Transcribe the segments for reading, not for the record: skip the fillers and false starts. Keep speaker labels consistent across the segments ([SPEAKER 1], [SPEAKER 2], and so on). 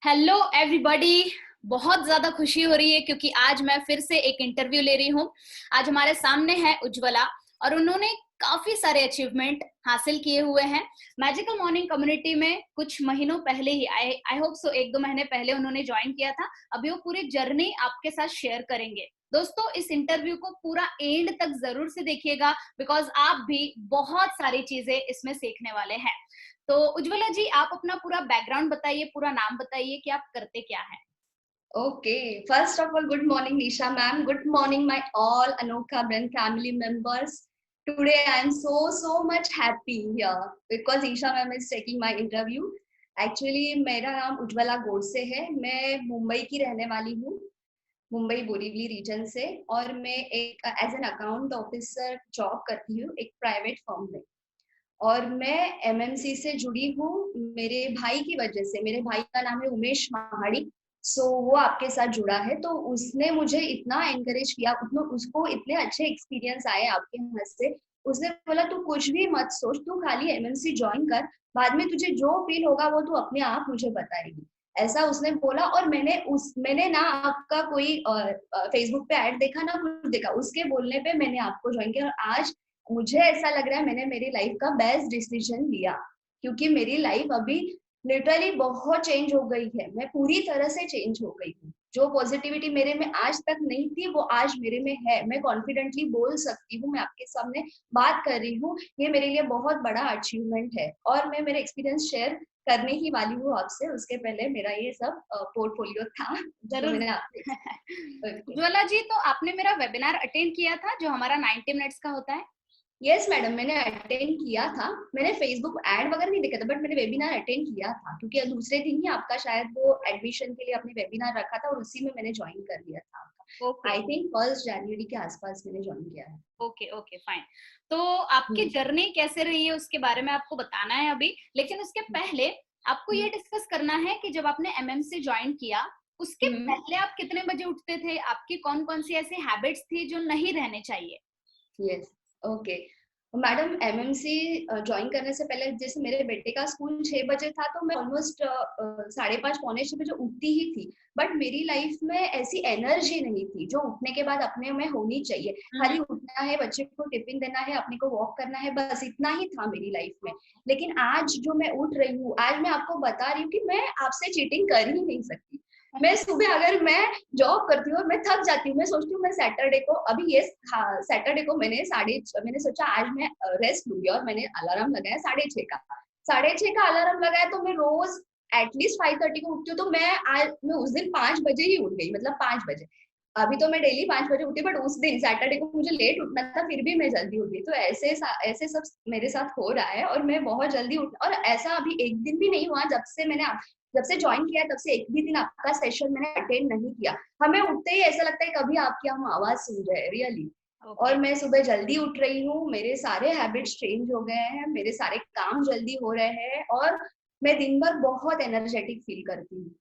[SPEAKER 1] Hello everybody. बहुत ज्यादा खुशी हो रही है क्योंकि आज मैं फिर से एक इंटरव्यू ले रही हूँ। आज हमारे सामने है उज्ज्वला और उन्होंने काफी सारे अचीवमेंट हासिल किए हुए हैं। मैजिकल मॉर्निंग कम्युनिटी में कुछ महीनों पहले ही आई होप सो 1-2 महीने पहले उन्होंने ज्वाइन किया था। अभी वो पूरी जर्नी आपके साथ शेयर करेंगे। दोस्तों, इस इंटरव्यू को पूरा एंड तक जरूर से देखिएगा बिकॉज आप भी बहुत सारी चीजें इसमें सीखने वाले हैं। तो उज्ज्वला जी, आप अपना पूरा बैकग्राउंड बताइए, पूरा नाम बताइए कि आप करते क्या हैं।
[SPEAKER 2] Okay, first of all, good morning, Nisha ma'am. Good morning, my all Anokha brand family members. Today, I am so much happy here because Isha ma'am is taking my interview. Actually, मेरा नाम उज्ज्वला गोडसे है। मैं मुंबई की रहने वाली हूँ, Mumbai Borivali reason से, और मैं एक as an account officer job करती हूँ एक प्राइवेट फर्म में। और मैं एमएमसी से जुड़ी हूँ मेरे भाई की वजह से। मेरे भाई का नाम है उमेश महाड़ी। वो आपके साथ जुड़ा है, तो उसने मुझे इतना एनकरेज किया, उतना उसको इतने अच्छे एक्सपीरियंस आए आपके यहाँ से। उसने बोला तू कुछ भी मत सोच, तू खाली एमएमसी ज्वाइन कर, बाद में तुझे जो फील होगा वो तू अपने आप मुझे बताएगी। ऐसा उसने बोला। और मैंने ना आपका कोई फेसबुक पे ऐड देखा ना कुछ देखा, उसके बोलने पे मैंने आपको ज्वाइन किया। और आज मुझे ऐसा लग रहा है मैंने मेरी लाइफ का बेस्ट डिसीजन लिया, क्योंकि मेरी लाइफ अभी लिटरली बहुत चेंज हो गई है। मैं पूरी तरह से चेंज हो गई हूँ। जो पॉजिटिविटी मेरे में आज तक नहीं थी वो आज मेरे में है। मैं कॉन्फिडेंटली बोल सकती हूँ, मैं आपके सामने बात कर रही हूँ। ये मेरे लिए बहुत बड़ा अचीवमेंट है और मैं मेरे एक्सपीरियंस शेयर करने ही वाली हूँ आपसे। उसके पहले मेरा ये सब पोर्टफोलियो था जो
[SPEAKER 1] जरूर।
[SPEAKER 2] मैंने आपसे। ओके।
[SPEAKER 1] उज्ज्वला जी, तो आपने मेरा वेबिनार अटेंड किया था जो हमारा 90 मिनट्स का होता है।
[SPEAKER 2] यस मैडम, मैंने अटेंड किया था। मैंने फेसबुक ऐड वगैरह नहीं देखा था, बट मैंने वेबिनार अटेंड किया था, क्योंकि दूसरे दिन ही आपका शायद वो एडमिशन के लिए आपने वेबिनार रखा था और उसी में मैंने ज्वाइन कर लिया था आपका।
[SPEAKER 1] ओके
[SPEAKER 2] आई थिंक 1 जनवरी के आसपास मैंने ज्वाइन किया है।
[SPEAKER 1] Okay okay fine. तो आपकी
[SPEAKER 2] हम्म,
[SPEAKER 1] जर्नी कैसे रही है उसके बारे में आपको बताना है अभी, लेकिन उसके पहले आपको ये
[SPEAKER 2] हम्म,
[SPEAKER 1] डिस्कस करना है कि जब आपने एमएमसी ज्वाइन किया उसके
[SPEAKER 2] हम्म,
[SPEAKER 1] पहले आप कितने बजे उठते थे, आपकी कौन कौन सी ऐसी हैबिट्स थी जो नहीं रहने चाहिए।
[SPEAKER 2] Yes. Okay madam, MMC join करने से पहले जैसे मेरे बेटे का स्कूल 6 बजे था, तो मैं ऑलमोस्ट 5:30 पौने 6 बजे उठती ही थी। बट मेरी लाइफ में ऐसी एनर्जी नहीं थी जो उठने के बाद अपने में होनी चाहिए।
[SPEAKER 1] हम्म।
[SPEAKER 2] खाली उठना है, बच्चे को टिफिन देना है, अपने को वॉक करना है, बस इतना ही था मेरी लाइफ में। लेकिन आज जो मैं उठ रही हूँ, आज मैं आपको बता रही हूँ कि मैं आपसे चीटिंग कर ही नहीं सकती। मैं सुबह अगर मैं जॉब करती हूँ और मैं थक जाती हूँ, मैं सोचती हूँ मैं सैटरडे को, अभी ये सैटरडे को मैंने सोचा आज मैं रेस्ट लूंगी, और मैंने अलार्म लगाया 6:30 का। 6:30 का अलार्म लगाया, तो मैं रोज एटलीस्ट 5:30 को उठती हूँ। तो मैं उस दिन 5 बजे ही उठ गई, मतलब 5 बजे। अभी तो मैं डेली 5 बजे उठी, बट उस दिन सैटरडे को मुझे लेट उठना था, फिर भी मैं जल्दी उठी। तो ऐसे सब मेरे साथ हो रहा है, और मैं बहुत जल्दी उठ, और ऐसा अभी एक दिन भी नहीं हुआ जब से ज्वाइन किया, तब से एक भी दिन आपका सेशन मैंने अटेंड नहीं किया। हमें उठते ही ऐसा लगता है कभी आपकी हम आवाज सुन रहे हैं, रियली।
[SPEAKER 1] ओके।
[SPEAKER 2] और मैं सुबह जल्दी उठ रही हूँ, मेरे सारे हैबिट्स चेंज हो गए हैं, मेरे सारे काम जल्दी हो रहे हैं, और मैं दिन भर बहुत एनर्जेटिक फील करती हूँ।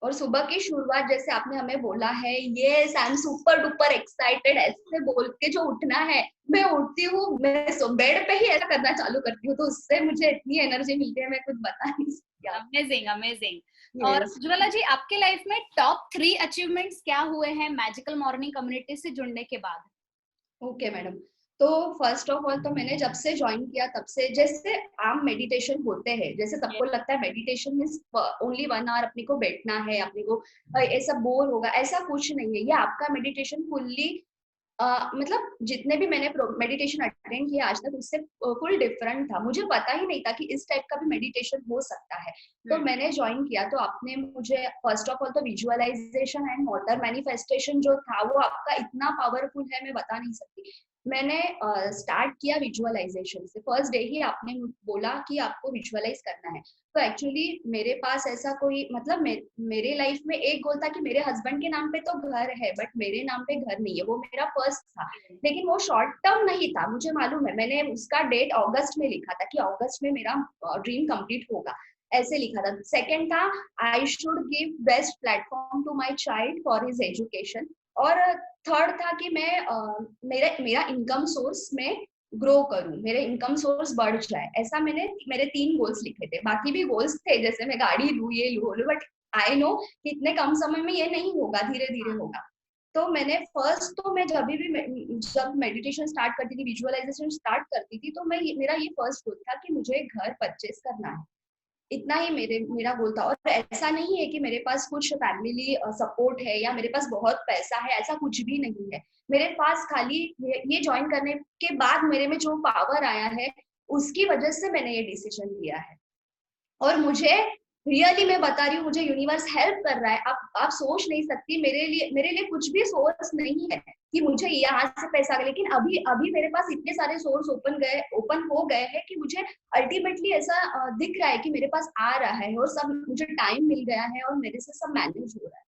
[SPEAKER 2] और सुबह की शुरुआत जैसे आपने हमें बोला है, ये I am super duper excited, ऐसे बोल के जो उठना है, मैं उठती हूँ, मैं बेड पे ही ऐसा करना चालू करती हूँ, तो उससे मुझे इतनी एनर्जी मिलती है, मैं कुछ बता नहीं सकती आप।
[SPEAKER 1] Amazing amazing. और
[SPEAKER 2] यस।
[SPEAKER 1] उज्ज्वला जी, आपके लाइफ में टॉप 3 अचीवमेंट्स क्या हुए हैं मैजिकल मॉर्निंग कम्युनिटी से जुड़ने के बाद।
[SPEAKER 2] Okay madam. तो फर्स्ट ऑफ ऑल तो मैंने जब से ज्वाइन किया तब से, जैसे आम मेडिटेशन होते हैं, जैसे सबको लगता है मेडिटेशन मीन्स ओनली 1 आवर अपने को बैठना है, अपने को ऐसा बोर होगा, ऐसा कुछ नहीं है। ये आपका मेडिटेशन फुल्ली मतलब जितने भी मैंने मेडिटेशन अटेंड किया आज तक, उससे फुल डिफरेंट था। मुझे पता ही नहीं था कि इस टाइप का भी मेडिटेशन हो सकता है। तो
[SPEAKER 1] हम्म।
[SPEAKER 2] मैंने ज्वाइन किया, तो आपने मुझे फर्स्ट ऑफ ऑल तो विजुअलाइजेशन एंड वाटर मैनिफेस्टेशन जो था वो आपका इतना पावरफुल है, मैं बता नहीं सकती। मैंने स्टार्ट किया विजुअलाइजेशन से। फर्स्ट डे ही आपने बोला कि आपको विजुअलाइज करना है। तो एक्चुअली मेरे पास ऐसा कोई, मतलब मेरे लाइफ में एक गोल था कि मेरे हस्बैंड के नाम पे तो घर है, बट मेरे नाम पे घर नहीं है, वो मेरा फर्स्ट था। लेकिन वो शॉर्ट टर्म नहीं था, मुझे मालूम है। मैंने उसका डेट अगस्त में लिखा था कि अगस्त में मेरा ड्रीम कंप्लीट होगा, ऐसे लिखा था। सेकंड था, I should give best platform to my child for his education. और थर्ड था कि मैं मेरा मेरा इनकम सोर्स में ग्रो करूं, मेरे इनकम सोर्स बढ़ जाए। ऐसा मैंने मेरे 3 गोल्स लिखे थे। बाकी भी गोल्स थे, जैसे मैं गाड़ी लूं, ये लूं, बट आई नो कि इतने कम समय में ये नहीं होगा, धीरे धीरे होगा। तो मैंने फर्स्ट तो मैं जब मेडिटेशन स्टार्ट करती थी, विजुअलाइजेशन स्टार्ट करती थी, तो मेरा ये फर्स्ट गोल था कि मुझे घर परचेस करना है। इतना ही मेरा गोल था। और ऐसा नहीं है कि मेरे पास कुछ फैमिली सपोर्ट है या मेरे पास बहुत पैसा है, ऐसा कुछ भी नहीं है। मेरे पास खाली ये ज्वाइन करने के बाद मेरे में जो पावर आया है, उसकी वजह से मैंने ये डिसीजन लिया है। और मुझे रियली मैं बता रही हूँ, मुझे यूनिवर्स हेल्प कर रहा है। आप सोच नहीं सकती, मेरे लिए कुछ भी सोर्स नहीं है कि मुझे यहाँ से पैसा आए, लेकिन अभी अभी मेरे पास इतने सारे सोर्स ओपन हो गए हैं कि मुझे अल्टीमेटली ऐसा दिख रहा है कि मेरे पास आ रहा है और सब मुझे टाइम मिल गया है और मेरे से सब मैनेज हो रहा है।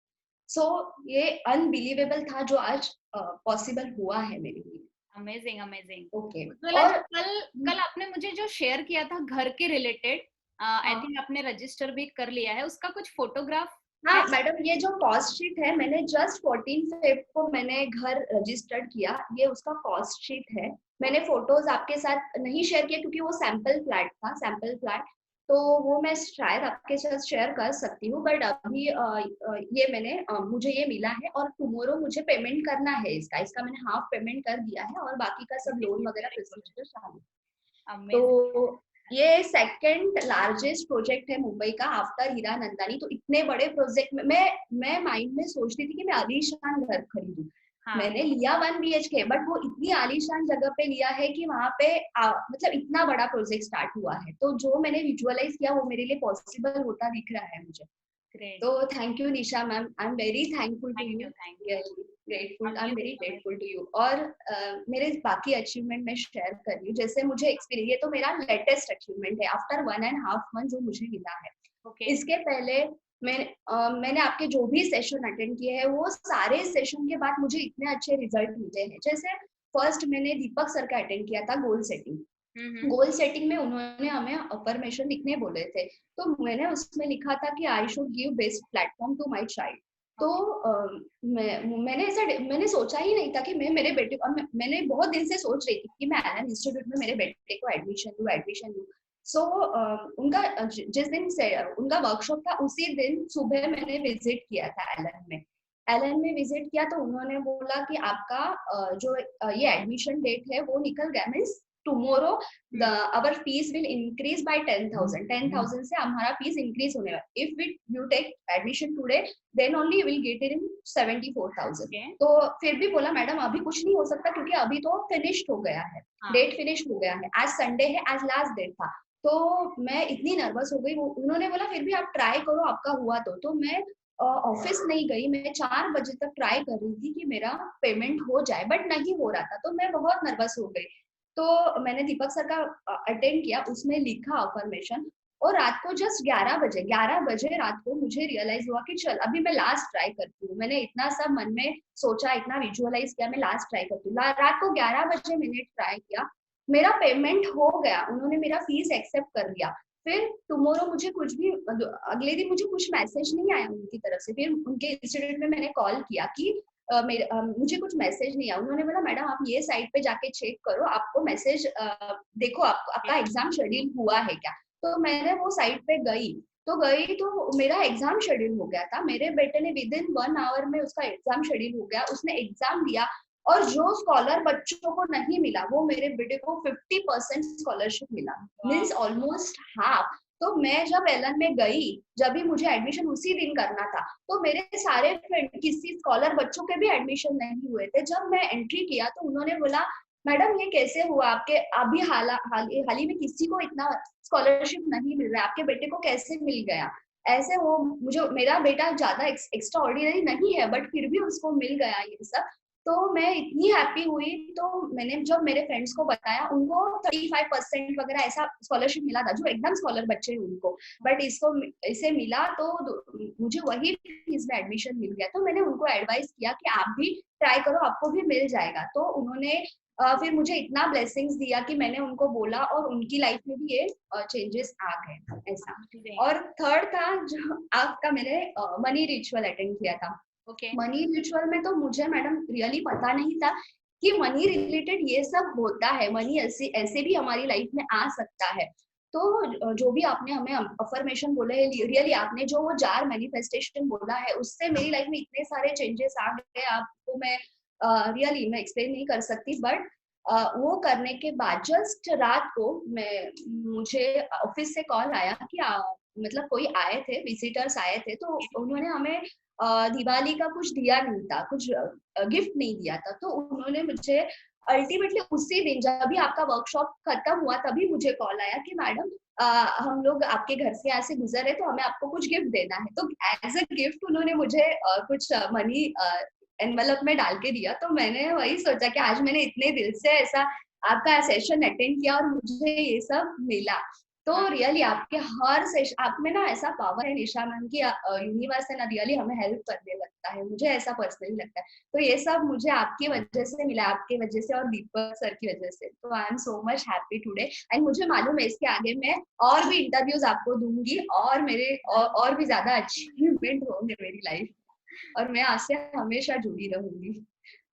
[SPEAKER 2] सो ये अनबिलीवेबल था जो आज पॉसिबल हुआ है मेरे लिए।
[SPEAKER 1] Amazing amazing.
[SPEAKER 2] ओके।
[SPEAKER 1] और
[SPEAKER 2] और
[SPEAKER 1] कल आपने मुझे जो शेयर किया था घर के रिलेटेड, आई
[SPEAKER 2] हाँ
[SPEAKER 1] थिंक आपने रजिस्टर भी कर लिया है, उसका कुछ फोटोग्राफ है?
[SPEAKER 2] हाँ मैडम, ये जो कॉस्ट शीट है, मैंने जस्ट 14 फेब को मैंने घर रजिस्टर्ड किया। ये उसका कॉस्ट शीट है। मैंने फोटोज आपके साथ नहीं शेयर किया क्योंकि वो सैंपल फ्लैट था, सैंपल फ्लैट। तो वो मैं शायद आपके साथ शेयर कर सकती हूँ, बट अभी ये मुझे ये मिला है और टुमारो मुझे पेमेंट करना है इसका मैंने हाफ पेमेंट कर दिया है और बाकी का सब लोन वगैरह प्रोसीजर चालू।
[SPEAKER 1] अमेजिंग।
[SPEAKER 2] तो ये सेकंड लार्जेस्ट प्रोजेक्ट है मुंबई का आफ्टर हीरा नंदानी। तो इतने बड़े प्रोजेक्ट में मैं माइंड में सोचती थी कि मैं आलीशान घर खरीदूं।
[SPEAKER 1] हाँ।
[SPEAKER 2] मैंने लिया 1 BHK, बट वो इतनी आलीशान जगह पे लिया है कि वहां पे मतलब इतना बड़ा प्रोजेक्ट स्टार्ट हुआ है। तो जो मैंने विजुअलाइज किया वो मेरे लिए पॉसिबल होता दिख रहा है मुझे।
[SPEAKER 1] ग्रेट।
[SPEAKER 2] तो thank you Nisha ma'am, I am very thankful to
[SPEAKER 1] thank
[SPEAKER 2] you,
[SPEAKER 1] you thank you.
[SPEAKER 2] Really grateful, I am very
[SPEAKER 1] amazing
[SPEAKER 2] grateful
[SPEAKER 1] amazing.
[SPEAKER 2] To you. और मेरे बाकी अचीवमेंट मैं शेयर कर रही हूँ। जैसे मुझे एक्सपीरियंस, ये तो मेरा लेटेस्ट अचीवमेंट है आफ्टर 1.5 मंथ जो मुझे मिला है।
[SPEAKER 1] ओके।
[SPEAKER 2] इसके पहले मैंने आपके जो भी सेशन अटेंड किए हैं, वो सारे सेशन के बाद मुझे इतने अच्छे रिजल्ट मिले हैं। जैसे फर्स्ट मैंने दीपक सर का अटेंड किया था, गोल सेटिंग। गोल सेटिंग में उन्होंने हमें अफर्मेशन लिखने बोले थे। तो मैंने उसमें लिखा था कि I should give best platform to my child. तो मैंने सोचा ही नहीं था कि मैं मेरे बेटे को, मैंने बहुत दिन से सोच रही थी कि मैं एलन इंस्टीट्यूट में मेरे बेटे को एडमिशन दूं। सो उनका जिस दिन से उनका वर्कशॉप था, उसी दिन सुबह मैंने विजिट किया था एलन में विजिट किया। तो उन्होंने बोला कि आपका जो ये एडमिशन डेट है वो निकल गया, means tomorrow our fees will increase by 10,000 से हमारा फीस इंक्रीज होने वाला। If you take admission today, then only you will get it in 74,000। तो फिर भी बोला मैडम अभी कुछ नहीं हो सकता क्योंकि अभी तो फिनिश्ड हो गया है, डेट फिनिश हो गया है, आज संडे है, आज लास्ट डेट था। तो मैं इतनी नर्वस हो गई। उन्होंने बोला फिर भी आप ट्राई करो, आपका हुआ तो मैं ऑफिस नहीं गई। मैं 4 बजे तक ट्राई कर रही थी कि मेरा पेमेंट हो जाए, बट नहीं हो रहा था। तो मैं बहुत नर्वस हो गई। तो मैंने दीपक सर का अटेंड किया, उसमें लिखा अफर्मेशन। और रात को जस्ट 11 बजे रात को मुझे रियलाइज हुआ कि चल अभी मैं लास्ट ट्राई करती हूँ। मैंने इतना सब मन में सोचा, इतना विजुअलाइज किया, मैं लास्ट ट्राई करती हूँ। रात को 11 बजे मैंने ट्राई किया, मेरा पेमेंट हो गया, उन्होंने मेरा फीस एक्सेप्ट कर लिया। फिर टुमारो मुझे कुछ भी, अगले दिन मुझे कुछ मैसेज नहीं आया उनकी तरफ से। फिर उनके इंस्टीट्यूट में मैंने कॉल किया कि मुझे कुछ मैसेज नहीं आया। उन्होंने बोला मैडम आप ये साइट पे जाके चेक करो, आपको मैसेज देखो, आपका एग्जाम शेड्यूल हुआ है क्या। तो मैंने वो साइट पे गई तो मेरा एग्जाम शेड्यूल हो गया था। मेरे बेटे ने विद इन 1 आवर में उसका एग्जाम शेड्यूल हो गया, उसने एग्जाम दिया। और जो स्कॉलर बच्चों को नहीं मिला, वो मेरे बेटे को 50% स्कॉलरशिप मिला, मीन्स ऑलमोस्ट हाफ। तो मैं जब एलन में गई, जब भी मुझे एडमिशन उसी दिन करना था, तो मेरे सारे फ्रेंड, किसी स्कॉलर बच्चों के भी एडमिशन नहीं हुए थे। जब मैं एंट्री किया तो उन्होंने बोला मैडम ये कैसे हुआ, आपके अभी हाल ही में किसी को इतना स्कॉलरशिप नहीं मिल रहा है, आपके बेटे को कैसे मिल गया। ऐसे वो मुझे, मेरा बेटा ज्यादा एक्स्ट्रा ऑर्डिनरी नहीं है, बट फिर भी उसको मिल गया ये सब। तो मैं इतनी हैप्पी हुई। तो मैंने जब मेरे फ्रेंड्स को बताया, उनको 35% वगैरह ऐसा स्कॉलरशिप मिला था, जो एकदम स्कॉलर बच्चे हैं उनको। बट इसे मिला तो मुझे वही फीस में एडमिशन मिल गया। तो मैंने उनको एडवाइस किया कि आप भी ट्राई करो, आपको भी मिल जाएगा। तो उन्होंने फिर मुझे इतना ब्लेसिंग्स दिया कि मैंने उनको बोला और उनकी लाइफ में भी ये चेंजेस आ गए ऐसा। और थर्ड था जो आपका, मैंने मनी रिचुअल अटेंड किया था। मनी रिचुअल में तो मुझे मैडम रियली पता नहीं था कि मनी रिलेटेड ये सब होता है, मनी ऐसे भी हमारी लाइफ में आ सकता है। तो जो भी आपने हमें अफर्मेशन बोले है, रियली आपने जो वो जार मैनिफेस्टेशन बोला है, उससे मेरी लाइफ में इतने सारे चेंजेस आ गए, आपको मैं रियली मैं एक्सप्लेन नहीं कर सकती। बट वो करने के बाद जस्ट रात को मुझे ऑफिस से कॉल आया कि मतलब कोई आए थे, विजिटर्स आए थे, तो उन्होंने हमें दिवाली का कुछ दिया नहीं था, कुछ गिफ्ट नहीं दिया था। तो उन्होंने मुझे अल्टीमेटली उसी दिन जब भी आपका वर्कशॉप खत्म हुआ तभी मुझे कॉल आया कि मैडम हम लोग आपके घर से यहाँ से गुजर रहे, तो हमें आपको कुछ गिफ्ट देना है। तो एज अ गिफ्ट उन्होंने मुझे कुछ मनी एनवेलप में डाल के दिया। तो मैंने वही सोचा कि आज मैंने इतने दिल से ऐसा आपका सेशन अटेंड किया और मुझे ये सब मिला। तो रियली आपके हर सेशन आप में ना ऐसा पावर है निशा मैम की, यूनिवर्स है ना रियली हमें हेल्प करने लगता है, मुझे ऐसा पर्सनली लगता है। तो ये सब मुझे आपकी वजह से मिला, आपकी वजह से और दीपक सर की वजह से। तो I am so much happy today. And मुझे मालूम है इसके आगे मैं और भी इंटरव्यूज आपको दूंगी और मेरे और भी ज्यादा अचीवमेंट होंगे मेरी लाइफ, और मैं आपसे हमेशा जुड़ी रहूंगी।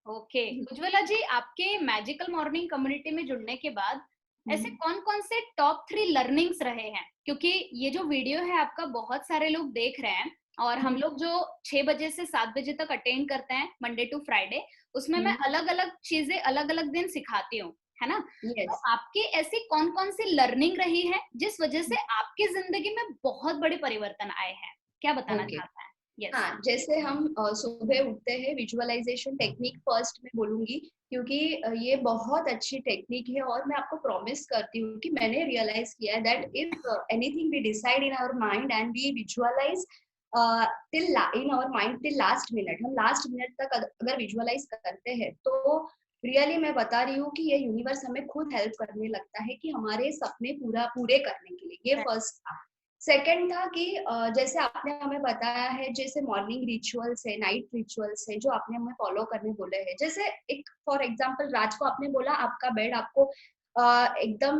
[SPEAKER 1] ओके उज्ज्वला जी, आपके मैजिकल मॉर्निंग कम्युनिटी में जुड़ने के बाद ऐसे कौन कौन से टॉप 3 लर्निंग्स रहे हैं? क्योंकि ये जो वीडियो है आपका बहुत सारे लोग देख रहे हैं, और हम लोग जो 6 बजे से 7 बजे तक अटेंड करते हैं मंडे टू फ्राइडे, उसमें मैं अलग अलग चीजें अलग अलग दिन सिखाती हूँ, है ना? तो आपकी ऐसी कौन कौन सी लर्निंग रही है जिस वजह से आपकी जिंदगी में बहुत बड़े परिवर्तन आए हैं? क्या बताना चाहता है?
[SPEAKER 2] Yes. हाँ, जैसे हम सुबह उठते हैं, विजुअलाइजेशन टेक्निक फर्स्ट में बोलूंगी, क्योंकि ये बहुत अच्छी टेक्निक है और मैं आपको प्रॉमिस करती हूँ कि मैंने रियलाइज किया है that if anything we decide in our mind and we visualise till in our mind till last minute, हम लास्ट मिनट तक अगर विजुअलाइज करते हैं तो रियली मैं बता रही हूँ कि ये यूनिवर्स हमें खुद हेल्प करने लगता है कि हमारे सपने पूरे करने के लिए। ये फर्स्ट था। सेकंड था कि जैसे आपने हमें बताया है, जैसे मॉर्निंग रिचुअल्स है, नाइट रिचुअल्स है जो आपने हमें फॉलो करने बोले हैं। जैसे एक फॉर एग्जांपल रात को आपने बोला आपका बेड आपको एकदम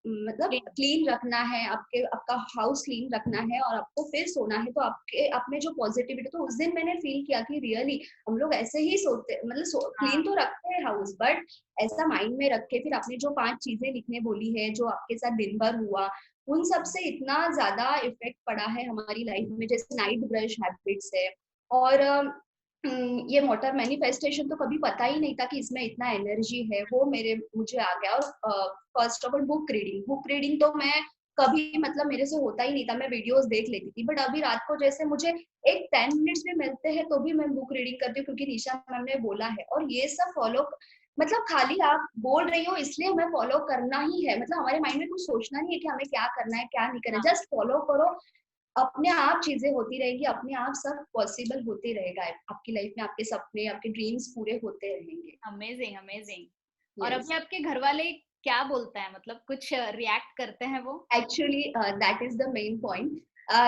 [SPEAKER 2] मतलब क्लीन रखना है, आपका हाउस क्लीन रखना है और आपको फिर सोना है। तो आपके आप में जो पॉजिटिविटी, तो उस दिन मैंने फील किया कि रियली हम लोग ऐसे ही सोते, मतलब क्लीन तो रखते हैं हाउस, बट ऐसा माइंड में रख के फिर आपने जो 5 चीजें लिखने बोली है जो आपके साथ दिन भर हुआ, उन सब से इतना ज्यादा इफेक्ट पड़ा है हमारी लाइफ में। जैसे नाइट ब्रश हैबिट्स है, और ये मोटर मैनिफेस्टेशन तो कभी पता ही नहीं था कि इसमें इतना एनर्जी है, वो मुझे आ गया। और first of all book reading तो मैं कभी मतलब मेरे से होता ही नहीं था, मैं वीडियोस देख लेती थी, बट अभी रात को जैसे मुझे एक 10 मिनट्स भी मिलते हैं तो भी मैं बुक रीडिंग करती हूँ, क्योंकि निशा मैम ने बोला है। और ये सब फॉलो, मतलब खाली आप बोल रही हो इसलिए हमें फॉलो करना ही है, मतलब हमारे माइंड में कुछ सोचना नहीं है कि हमें क्या करना है क्या नहीं करना है, जस्ट फॉलो करो, अपने आप चीजें होती रहेगी, अपने आप सब पॉसिबल होते रहेगा आपकी लाइफ में, आपके सपने आपके ड्रीम्स पूरे होते रहेंगे।
[SPEAKER 1] Amazing amazing. और अभी आपके घर वाले क्या बोलते हैं, मतलब कुछ रिएक्ट करते हैं वो?
[SPEAKER 2] Actually that is the main point.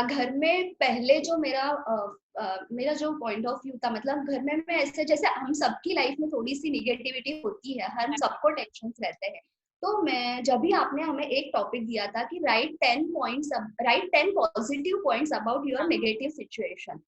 [SPEAKER 2] घर में पहले जो मेरा जो पॉइंट ऑफ व्यू था, मतलब घर में मैं ऐसे, जैसे हम सबकी लाइफ में थोड़ी सी निगेटिविटी होती है, हम सबको टेंशन रहते हैं। तो मैं जब भी आपने हमें एक टॉपिक दिया था कि right 10 positive points about your negative situation,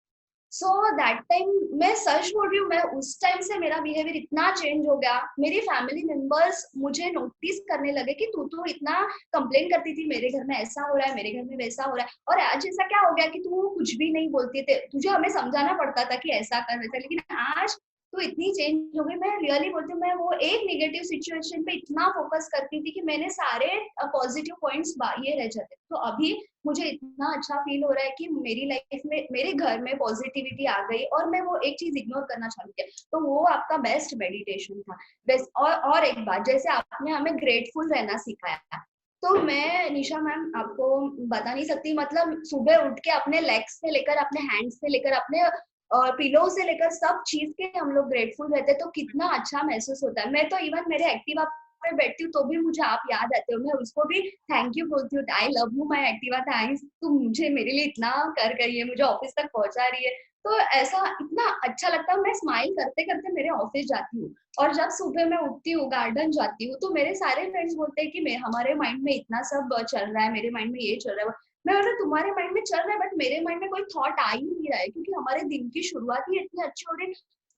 [SPEAKER 2] so that time मैं सच बोल रही हूँ, मैं उस टाइम से मेरा बिहेवियर इतना चेंज हो गया। मेरी फैमिली मेंबर्स मुझे नोटिस करने लगे कि तू तो इतना कंप्लेन करती थी मेरे घर में ऐसा हो रहा है, मेरे घर में वैसा हो रहा है, और आज ऐसा क्या हो गया कि तू कुछ भी नहीं बोलती थे, तुझे हमें समझाना पड़ता था कि ऐसा कर वैसा, लेकिन आज तो इतनी चेंज हो गई। मैं रियली बोलती हूँ, मैं वो एक नेगेटिव सिचुएशन पे इतना फोकस करती थी कि मैंने सारे पॉजिटिव पॉइंट्स ये रह जाते। तो अभी मुझे इतना अच्छा फील हो रहा है कि मेरी लाइफ में मेरे घर में पॉजिटिविटी आ गई और मैं वो एक चीज इग्नोर करना चालू किया। तो वो आपका बेस्ट मेडिटेशन था। बेस्ट। और एक बात, जैसे आपने हमें ग्रेटफुल रहना सिखाया, तो मैं निशा मैम आपको बता नहीं सकती, मतलब सुबह उठ के अपने लेग्स से लेकर अपने हैंड्स से लेकर अपने पिलो से लेकर सब चीज के हम लोग ग्रेटफुल रहते हैं, तो कितना अच्छा महसूस होता है। मैं तो इवन मेरे एक्टिवा पे बैठती हूँ तो भी मुझे आप याद आते हो, मैं उसको भी थैंक यू बोलती हूँ, I love you my Activa, thanks, तुम मुझे मेरे लिए इतना कर रही है, मुझे ऑफिस तक पहुंचा रही है। तो ऐसा इतना अच्छा लगता है, मैं स्माइल करते करते मेरे ऑफिस जाती हूँ। और जब सुबह मैं उठती हूँ, गार्डन जाती हूँ, तो मेरे सारे फ्रेंड्स बोलते हैं कि हमारे माइंड में इतना सब चल रहा है, मेरे माइंड में ये चल रहा है। मैं बोला तुम्हारे माइंड में चल रहा है, बट मेरे माइंड में कोई थॉट आ ही नहीं रहा है, क्योंकि हमारे दिन की शुरुआत ही इतनी अच्छी हो रही है।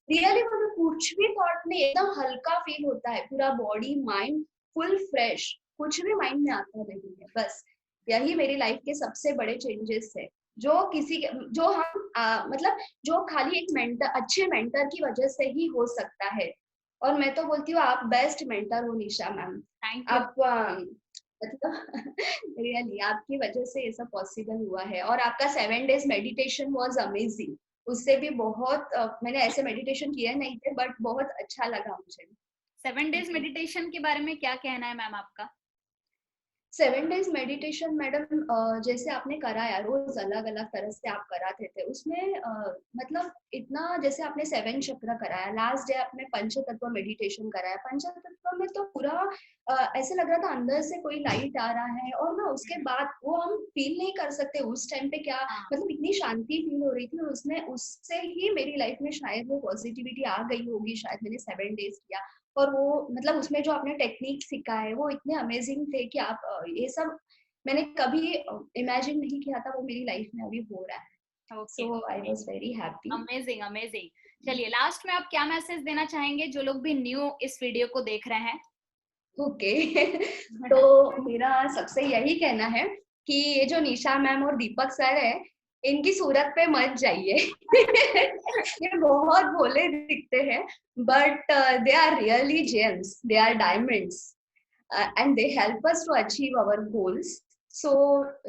[SPEAKER 2] रियली मुझे कुछ भी थॉट नहीं, एकदम हल्का फील होता है, पूरा बॉडी माइंड फुल फ्रेश। कुछ भी माइंड में आता नहीं है। बस यही मेरी लाइफ के सबसे बड़े चेंजेस है, जो किसी जो हम मतलब जो खाली एक मेंटर, अच्छे मेंटर की वजह से ही हो सकता है। और मैं तो बोलती हूँ आप बेस्ट मेंटर हो निशा मैम।
[SPEAKER 1] Thank you.
[SPEAKER 2] आप मतलब रियली आपकी वजह से ये सब पॉसिबल हुआ है। और आपका 7 डेज मेडिटेशन वाज अमेजिंग। उससे भी बहुत मैंने ऐसे मेडिटेशन किए नहीं थे, बट बहुत अच्छा लगा मुझे।
[SPEAKER 1] 7 डेज मेडिटेशन के बारे में क्या कहना है मैम आपका?
[SPEAKER 2] 7 डेज मेडिटेशन मैडम, जैसे आपने कराया रोज अलग अलग तरह से आप कराते थे उसमें, मतलब इतना जैसे आपने 7 चक्र कराया, लास्ट डे आपने पंचतत्व मेडिटेशन कराया। पंचतत्व में तो पूरा ऐसे लग रहा था अंदर से कोई लाइट आ रहा है, और ना उसके बाद वो हम फील नहीं कर सकते उस टाइम पे क्या, मतलब इतनी शांति फील हो रही थी। और उसमें उससे ही मेरी लाइफ में शायद वो पॉजिटिविटी आ गई होगी, शायद मैंने 7 डेज किया। और वो मतलब उसमें जो आपने टेक्निक सीखा है वो इतने अमेजिंग थे कि आप ये सब मैंने कभी इमेजिन नहीं किया था, वो मेरी लाइफ में अभी हो रहा है।
[SPEAKER 1] Okay,
[SPEAKER 2] so I was very happy.
[SPEAKER 1] Amazing amazing. चलिए लास्ट में आप क्या मैसेज देना चाहेंगे जो लोग भी न्यू इस वीडियो को देख रहे हैं?
[SPEAKER 2] ओके तो मेरा सबसे यही कहना है कि ये जो निशा मैम और दीपक सर है, इनकी सूरत पे मत जाइए ये बहुत भोले दिखते हैं, but they are really gems, they are diamonds, and they help us to achieve our goals. So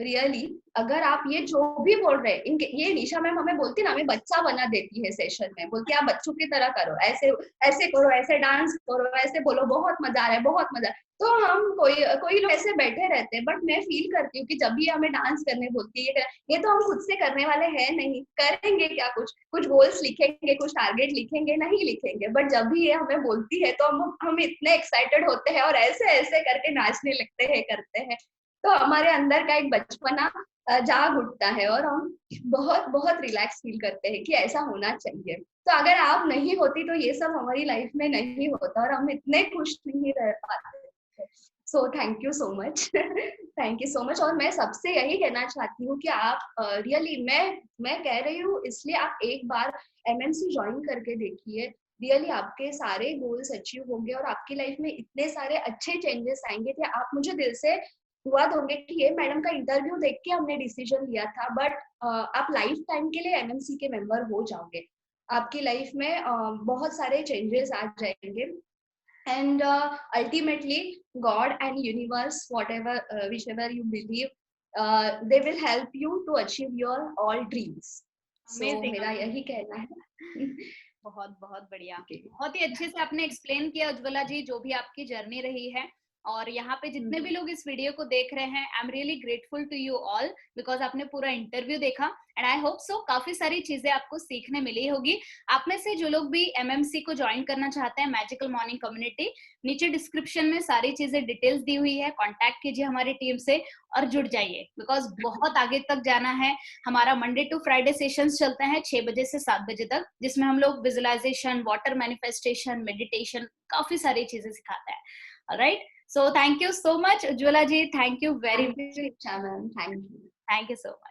[SPEAKER 2] really अगर आप ये जो भी बोल रहे हैं, इनके ये निशा मैम हमें बोलती ना, हमें बच्चा बना देती है सेशन में, बोलती है आप बच्चों की तरह करो, ऐसे ऐसे करो, ऐसे डांस करो, ऐसे बोलो, बहुत मजा आ रहा है, बहुत मजा। तो हम कोई लोग ऐसे बैठे रहते हैं, बट मैं फील करती हूँ कि जब भी हमें डांस करने बोलती है, ये तो हम खुद से करने वाले हैं नहीं, करेंगे क्या, कुछ गोल्स लिखेंगे, कुछ टारगेट लिखेंगे, नहीं लिखेंगे, बट जब भी ये हमें बोलती है तो हम इतने एक्साइटेड होते हैं और ऐसे ऐसे करके नाचने लगते हैं, करते हैं। तो हमारे अंदर का एक बचपना जाग उठता है और हम बहुत बहुत रिलैक्स फील करते हैं कि ऐसा होना चाहिए। तो अगर आप नहीं होती तो ये सब हमारी लाइफ में नहीं होता और हम इतने खुश नहीं रह पाते। So thank you so much thank you so much. और मैं सबसे यही कहना चाहती हूँ कि आप रियली मैं कह रही हूँ इसलिए आप एक बार एमएमसी ज्वाइन करके देखिए। रियली आपके सारे गोल्स अचीव होंगे और आपकी लाइफ में इतने सारे अच्छे चेंजेस आएंगे कि आप मुझे दिल से दुआ दोगे कि ये मैडम का इंटरव्यू देख के हमने डिसीजन लिया था, बट आप लाइफ टाइम के लिए एमएमसी के मेंबर हो जाओगे। आपकी लाइफ में बहुत सारे चेंजेस आ जाएंगे। And ultimately God and universe, whatever whichever you believe, they will help you to achieve your all dreams. So मेरा यही कहना है
[SPEAKER 1] बहुत बहुत बढ़िया,
[SPEAKER 2] okay.
[SPEAKER 1] बहुत ही अच्छे से आपने एक्सप्लेन किया उज्ज्वला जी, जो भी आपकी जर्नी रही है। और यहाँ पे जितने भी लोग इस वीडियो को देख रहे हैं, I am really grateful to you all because आपने पूरा इंटरव्यू देखा एंड आई होप सो काफी सारी चीजें आपको सीखने मिली होगी। आप में से जो लोग भी एमएमसी को ज्वाइन करना चाहते हैं, मैजिकल मॉर्निंग कम्युनिटी, नीचे डिस्क्रिप्शन में सारी चीजें डिटेल्स दी हुई है, कॉन्टैक्ट कीजिए हमारी टीम से और जुड़ जाइए बिकॉज बहुत आगे तक जाना है। हमारा मंडे टू फ्राइडे सेशंस चलते हैं 6 बजे से 7 बजे तक, जिसमें हम लोग विजुअलाइजेशन, वाटर मैनिफेस्टेशन, मेडिटेशन, काफी सारी चीजें सिखाते हैं। Alright, so thank you so much Ujjwala ji, thank you very much.
[SPEAKER 2] Thank you, Richa ma'am. Thank you.
[SPEAKER 1] Thank you so much.